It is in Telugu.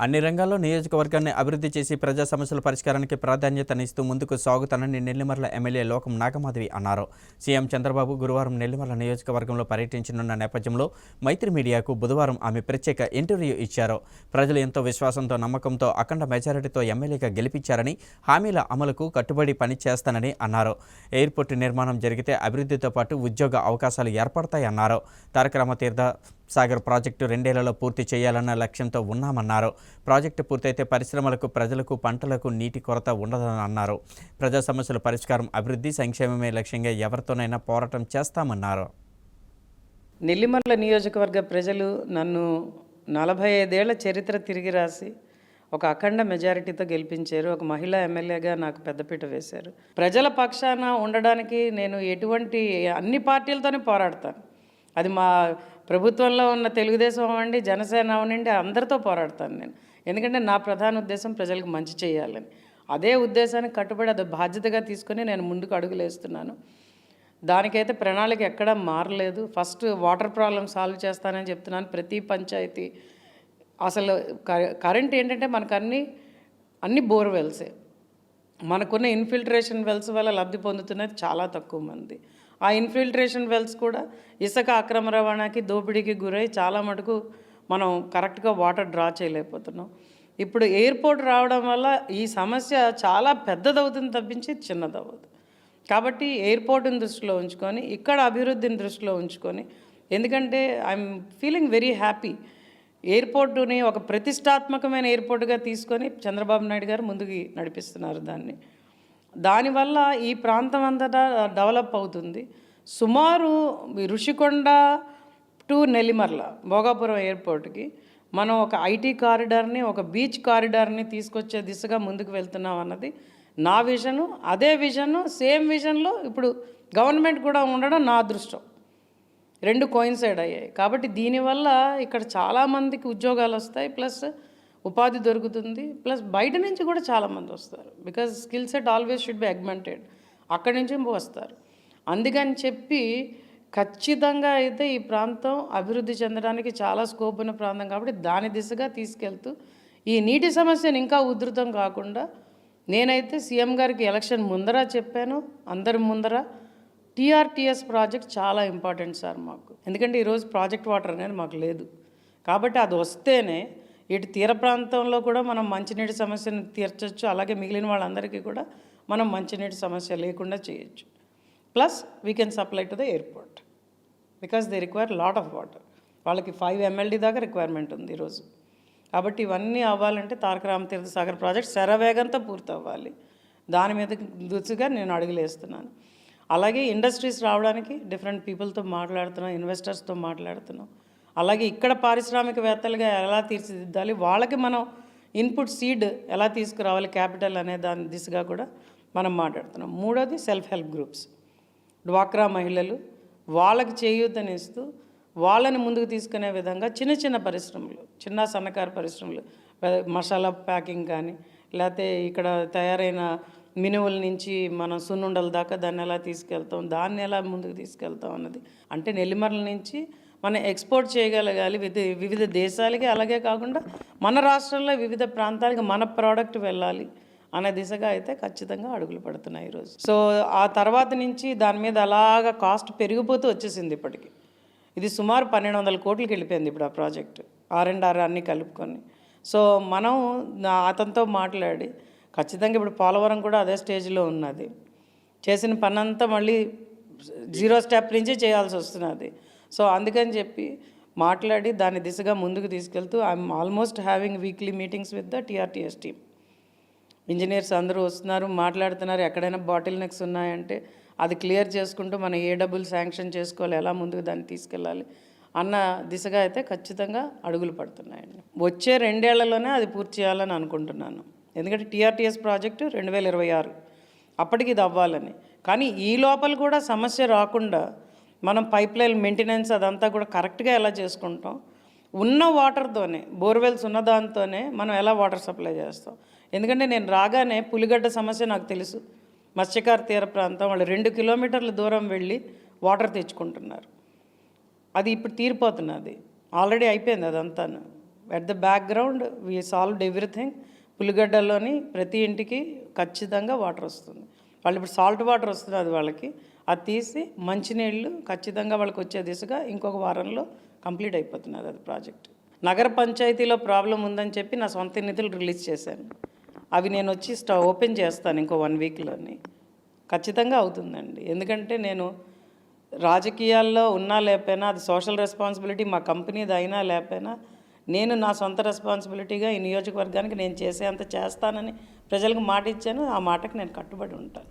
అన్ని రంగాల్లో నియోజకవర్గాన్ని అభివృద్ధి చేసి ప్రజా సమస్యల పరిష్కారానికి ప్రాధాన్యతనిస్తూ ముందుకు సాగుతానని నెల్లిమర్ల ఎమ్మెల్యే లోకం నాగమాధవి అన్నారు. సీఎం చంద్రబాబు గురువారం నెల్లిమర్ల నియోజకవర్గంలో పర్యటించనున్న నేపథ్యంలో మైత్రి మీడియాకు బుధవారం ఆమె ప్రత్యేక ఇంటర్వ్యూ ఇచ్చారు. ప్రజలు ఎంతో విశ్వాసంతో నమ్మకంతో అఖండ మెజారిటీతో ఎమ్మెల్యేగా గెలిపించారని, హామీల అమలుకు కట్టుబడి పనిచేస్తానని అన్నారు. ఎయిర్పోర్టు నిర్మాణం జరిగితే అభివృద్ధితో పాటు ఉద్యోగ అవకాశాలు ఏర్పడతాయన్నారు. తారక రామతీర్థ సాగర్ ప్రాజెక్టు 2 ఏళ్లలో పూర్తి చేయాలన్న లక్ష్యంతో ఉన్నామన్నారు. ప్రాజెక్టు పూర్తయితే పరిశ్రమలకు, ప్రజలకు, పంటలకు నీటి కొరత ఉండదని అన్నారు. ప్రజా సమస్యల పరిష్కారం, అభివృద్ధి, సంక్షేమమే లక్ష్యంగా ఎవరితోనైనా పోరాటం చేస్తామన్నారు. నెల్లిమర్ల నియోజకవర్గ ప్రజలు నన్ను 45 ఏళ్ల చరిత్ర తిరిగి రాసి ఒక అఖండ మెజారిటీతో గెలిపించారు. ఒక మహిళా ఎమ్మెల్యేగా నాకు పెద్దపీట వేశారు. ప్రజల పక్షాన ఉండడానికి నేను అన్ని పార్టీలతోనే పోరాడతాను. అది మా ప్రభుత్వంలో ఉన్న తెలుగుదేశం అవ్వండి, జనసేన అవ్వండి, అందరితో పోరాడతాను నేను. ఎందుకంటే నా ప్రధాన ఉద్దేశం ప్రజలకు మంచి చేయాలని. అదే ఉద్దేశానికి కట్టుబడి అది బాధ్యతగా తీసుకొని నేను ముందుకు అడుగులు వేస్తున్నాను. దానికైతే ప్రణాళిక ఎక్కడా మారలేదు. ఫస్ట్ వాటర్ ప్రాబ్లం సాల్వ్ చేస్తానని చెప్తున్నాను. ప్రతి పంచాయతీ అసలు కరెంట్ ఏంటంటే మనకు అన్ని బోర్వెల్సే. మనకున్న ఇన్ఫిల్ట్రేషన్ వెల్స్ వల్ల లబ్ధి పొందుతున్నది చాలా తక్కువ మంది. ఆ ఇన్ఫిల్ట్రేషన్ వెల్స్ కూడా ఇసుక అక్రమ రవాణాకి, దోపిడీకి గురై చాలా మటుకు మనం కరెక్ట్గా వాటర్ డ్రా చేయలేకపోతున్నాం. ఇప్పుడు ఎయిర్పోర్ట్ రావడం వల్ల ఈ సమస్య చాలా పెద్దదవుతుంది తప్పించి చిన్నదవ్వదు. కాబట్టి ఎయిర్పోర్ట్ని దృష్టిలో ఉంచుకొని, ఇక్కడ అభివృద్ధిని దృష్టిలో ఉంచుకొని, ఎందుకంటే ఐఎమ్ ఫీలింగ్ వెరీ హ్యాపీ. ఎయిర్పోర్టుని ఒక ప్రతిష్టాత్మకమైన ఎయిర్పోర్టుగా తీసుకొని చంద్రబాబు నాయుడు గారు ముందుకు నడిపిస్తున్నారు దానివల్ల ఈ ప్రాంతం అంతటా డెవలప్ అవుతుంది. సుమారు ఋషికొండ టు నెల్లిమర్ల భోగాపురం ఎయిర్పోర్ట్కి మనం ఒక ఐటీ కారిడార్ని, ఒక బీచ్ కారిడార్ని తీసుకొచ్చే దిశగా ముందుకు వెళ్తున్నాం అన్నది నా విజను. అదే విజను, సేమ్ విజన్లో ఇప్పుడు గవర్నమెంట్ కూడా ఉండడం నా అదృష్టం. 2 కోయిన్సైడ్ అయ్యాయి. కాబట్టి దీనివల్ల ఇక్కడ చాలామందికి ఉద్యోగాలు వస్తాయి, ప్లస్ ఉపాధి దొరుకుతుంది, ప్లస్ బయట నుంచి కూడా చాలామంది వస్తారు. Because skill set always should be augmented. అక్కడి నుంచి వస్తారు. అందుకని చెప్పి ఖచ్చితంగా అయితే ఈ ప్రాంతం అభివృద్ధి చెందడానికి చాలా స్కోప్ ఉన్న ప్రాంతం. కాబట్టి దాని దిశగా తీసుకెళ్తూ ఈ నీటి సమస్యను ఇంకా ఉధృతం కాకుండా నేనైతే సీఎం గారికి ఎలక్షన్ ముందర చెప్పాను, అందరి ముందర టీఆర్టీఎస్ ప్రాజెక్ట్ చాలా ఇంపార్టెంట్ సార్ మాకు. ఎందుకంటే ఈరోజు ప్రాజెక్ట్ వాటర్ అనేది మాకు లేదు. కాబట్టి అది వస్తేనే ఇటు తీర ప్రాంతంలో కూడా మనం మంచినీటి సమస్యను తీర్చవచ్చు, అలాగే మిగిలిన వాళ్ళందరికీ కూడా మనం మంచినీటి సమస్య లేకుండా చేయొచ్చు. Plus we can supply to the airport because they require lot of water. వాళ్ళకి 5 MLD దాకా రిక్వైర్మెంట్ ఉంది ఈరోజు. కాబట్టి ఇవన్నీ అవ్వాలంటే తారక రామతీర్థ సాగర్ ప్రాజెక్ట్ శరవేగంతో పూర్తి అవ్వాలి. దాని మీద దిశగా నేను అడుగులేస్తున్నాను. అలాగే ఇండస్ట్రీస్ రావడానికి డిఫరెంట్ పీపుల్తో మాట్లాడుతున్నాం, ఇన్వెస్టర్స్తో మాట్లాడుతున్నాం. అలాగే ఇక్కడ పారిశ్రామికవేత్తలుగా ఎలా తీర్చిదిద్దాలి, వాళ్ళకి మనం ఇన్పుట్ సీడ్ ఎలా తీసుకురావాలి, క్యాపిటల్ అనే దాని దిశగా కూడా మనం మాట్లాడుతున్నాం. 3వది సెల్ఫ్ హెల్ప్ గ్రూప్స్, డ్వాక్రా మహిళలు, వాళ్ళకి చేయూతనిస్తూ వాళ్ళని ముందుకు తీసుకునే విధంగా చిన్న పరిశ్రమలు, చిన్న సన్నకారు పరిశ్రమలు, మసాలా ప్యాకింగ్ కానీ, లేకపోతే ఇక్కడ తయారైన మినువుల నుంచి మనం సున్నుండల దాకా దాన్ని ఎలా తీసుకెళ్తాం, దాన్ని ఎలా ముందుకు తీసుకెళ్తాం అన్నది. అంటే నెల్లిమర్ల నుంచి మనం ఎక్స్పోర్ట్ చేయగలగాలి వివిధ దేశాలకి, అలాగే కాకుండా మన రాష్ట్రంలో వివిధ ప్రాంతాలకి మన ప్రోడక్ట్ వెళ్ళాలి అనే దిశగా అయితే ఖచ్చితంగా అడుగులు పడుతున్నాయి ఈరోజు. సో ఆ తర్వాత నుంచి దాని మీద అలాగా కాస్ట్ పెరిగిపోతూ వచ్చేసింది. ఇప్పటికి ఇది సుమారు 1200 కోట్లకి వెళ్ళిపోయింది ఇప్పుడు ఆ ప్రాజెక్టు, R&R అన్నీ కలుపుకొని. సో మనం అతనితో మాట్లాడి ఖచ్చితంగా ఇప్పుడు పోలవరం కూడా అదే స్టేజ్లో ఉన్నది. చేసిన పని అంతా మళ్ళీ 0 స్టెప్ నుంచి చేయాల్సి వస్తున్నది. సో అందుకని చెప్పి మాట్లాడి దాని దిశగా ముందుకు తీసుకెళ్తూ I'm almost having weekly meetings with the TRTS team. Engineers అందరూ వస్తున్నారు, మాట్లాడుతున్నారు. ఎక్కడైనా బాటిల్ నెక్స్ ఉన్నాయంటే అది క్లియర్ చేసుకుంటూ మనం ఏ డబ్బులు శాంక్షన్ చేసుకోవాలి, ఎలా ముందుకు దాన్ని తీసుకెళ్ళాలి అన్న దిశగా అయితే ఖచ్చితంగా అడుగులు పడుతున్నాయండి. వచ్చే 2 ఏళ్లలోనే అది పూర్తి చేయాలని అనుకుంటున్నాను. ఎందుకంటే టీఆర్టీఎస్ ప్రాజెక్టు 2026 అప్పటికి ఇది అవ్వాలని. కానీ ఈ లోపల కూడా సమస్య రాకుండా మనం పైప్ లైన్ మెయింటెనెన్స్ అదంతా కూడా కరెక్ట్గా ఎలా చేసుకుంటాం, ఉన్న వాటర్తోనే, బోర్వెల్స్ ఉన్న దాంతోనే మనం ఎలా వాటర్ సప్లై చేస్తాం. ఎందుకంటే నేను రాగానే పులిగడ్డ సమస్య నాకు తెలుసు. మత్స్యకార తీర ప్రాంతం వాళ్ళు 2 కిలోమీటర్ల దూరం వెళ్ళి వాటర్ తెచ్చుకుంటున్నారు. అది ఇప్పుడు తీరిపోతున్నది, ఆల్రెడీ అయిపోయింది అదంతా. At the background we solved everything. పులిగడ్డలోని ప్రతి ఇంటికి ఖచ్చితంగా వాటర్ వస్తుంది. వాళ్ళు ఇప్పుడు సాల్ట్ వాటర్ వస్తుంది, అది వాళ్ళకి అది తీసి మంచినీళ్ళు ఖచ్చితంగా వాళ్ళకి వచ్చే దిశగా ఇంకొక వారంలో కంప్లీట్ అయిపోతున్నది అది ప్రాజెక్ట్. నగర పంచాయతీలో ప్రాబ్లం ఉందని చెప్పి నా సొంత నిధులు రిలీజ్ చేశాను. అవి నేను వచ్చి ఓపెన్ చేస్తాను ఇంకో 1 వీక్లోని. ఖచ్చితంగా అవుతుందండి. ఎందుకంటే నేను రాజకీయాల్లో ఉన్నా లేకపోయినా, అది సోషల్ రెస్పాన్సిబిలిటీ మా కంపెనీది అయినా లేకపోయినా, నేను నా సొంత రెస్పాన్సిబిలిటీగా ఈ నియోజకవర్గానికి నేను చేసేంత చేస్తానని ప్రజలకు మాట ఇచ్చాను. ఆ మాటకు నేను కట్టుబడి ఉంటాను.